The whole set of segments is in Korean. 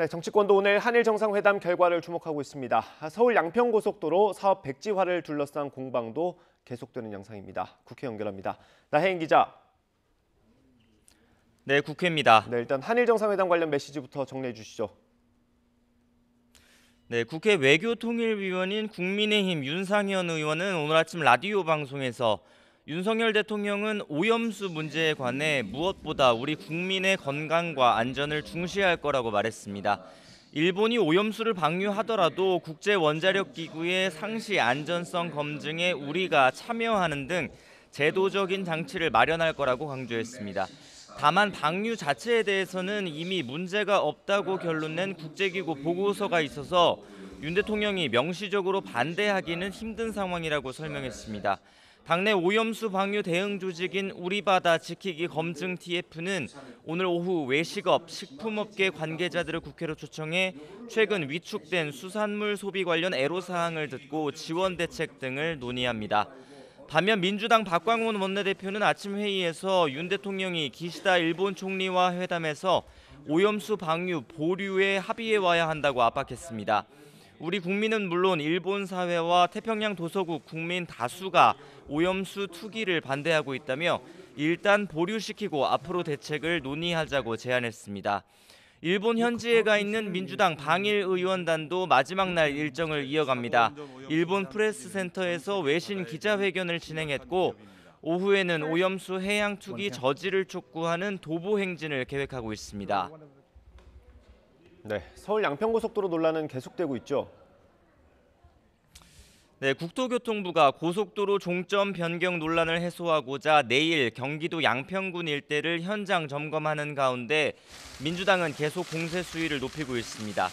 네, 정치권도 오늘 한일 정상회담 결과를 주목하고 있습니다. 서울 양평고속도로 사업 백지화를 둘러싼 공방도 계속되는 양상입니다. 국회 연결합니다. 나혜인 기자. 네, 국회입니다. 네, 일단 한일 정상회담 관련 메시지부터 정리해 주시죠. 네, 국회 외교통일위원인 국민의힘 윤상현 의원은 오늘 아침 라디오 방송에서 윤석열 대통령은 오염수 문제에 관해 무엇보다 우리 국민의 건강과 안전을 중시할 거라고 말했습니다. 일본이 오염수를 방류하더라도 국제원자력기구의 상시 안전성 검증에 우리가 참여하는 등 제도적인 장치를 마련할 거라고 강조했습니다. 다만 방류 자체에 대해서는 이미 문제가 없다고 결론낸 국제기구 보고서가 있어서 윤 대통령이 명시적으로 반대하기는 힘든 상황이라고 설명했습니다. 당내 오염수 방류 대응 조직인 우리바다 지키기 검증 TF는 오늘 오후 외식업, 식품업계 관계자들을 국회로 초청해 최근 위축된 수산물 소비 관련 애로사항을 듣고 지원 대책 등을 논의합니다. 반면 민주당 박광원 원내대표는 아침 회의에서 윤 대통령이 기시다 일본 총리와 회담에서 오염수 방류 보류에 합의해 와야 한다고 압박했습니다. 우리 국민은 물론 일본 사회와 태평양 도서국 국민 다수가 오염수 투기를 반대하고 있다며 일단 보류시키고 앞으로 대책을 논의하자고 제안했습니다. 일본 현지에 가 있는 민주당 방일 의원단도 마지막 날 일정을 이어갑니다. 일본 프레스센터에서 외신 기자회견을 진행했고 오후에는 오염수 해양 투기 저지를 촉구하는 도보 행진을 계획하고 있습니다. 네, 서울 양평고속도로 논란은 계속되고 있죠. 네, 국토교통부가 고속도로 종점 변경 논란을 해소하고자 내일 경기도 양평군 일대를 현장 점검하는 가운데 민주당은 계속 공세 수위를 높이고 있습니다.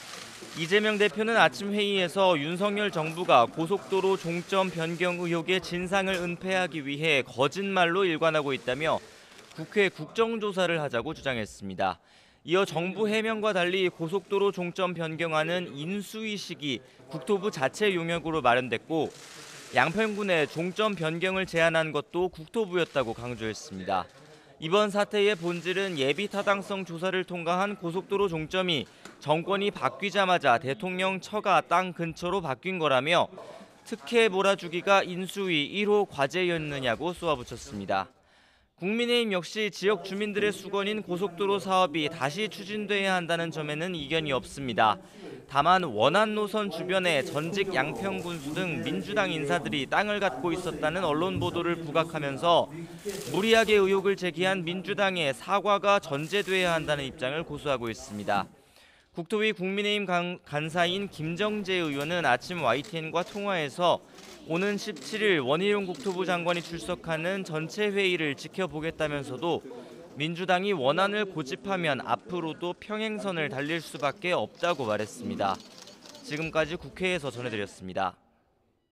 이재명 대표는 아침 회의에서 윤석열 정부가 고속도로 종점 변경 의혹의 진상을 은폐하기 위해 거짓말로 일관하고 있다며 국회 국정조사를 하자고 주장했습니다. 이어 정부 해명과 달리 고속도로 종점 변경안은 인수위식이 국토부 자체 용역으로 마련됐고 양평군에 종점 변경을 제안한 것도 국토부였다고 강조했습니다. 이번 사태의 본질은 예비 타당성 조사를 통과한 고속도로 종점이 정권이 바뀌자마자 대통령 처가 땅 근처로 바뀐 거라며 특혜 몰아주기가 인수위 1호 과제였느냐고 쏘아붙였습니다. 국민의힘 역시 지역 주민들의 수건인 고속도로 사업이 다시 추진돼야 한다는 점에는 이견이 없습니다. 다만 원안 노선 주변에 전직 양평군수 등 민주당 인사들이 땅을 갖고 있었다는 언론 보도를 부각하면서 무리하게 의혹을 제기한 민주당의 사과가 전제돼야 한다는 입장을 고수하고 있습니다. 국토위 국민의힘 간사인 김정재 의원은 아침 YTN과 통화에서 오는 17일 원희룡 국토부 장관이 출석하는 전체 회의를 지켜보겠다면서도 민주당이 원안을 고집하면 앞으로도 평행선을 달릴 수밖에 없다고 말했습니다. 지금까지 국회에서 전해드렸습니다.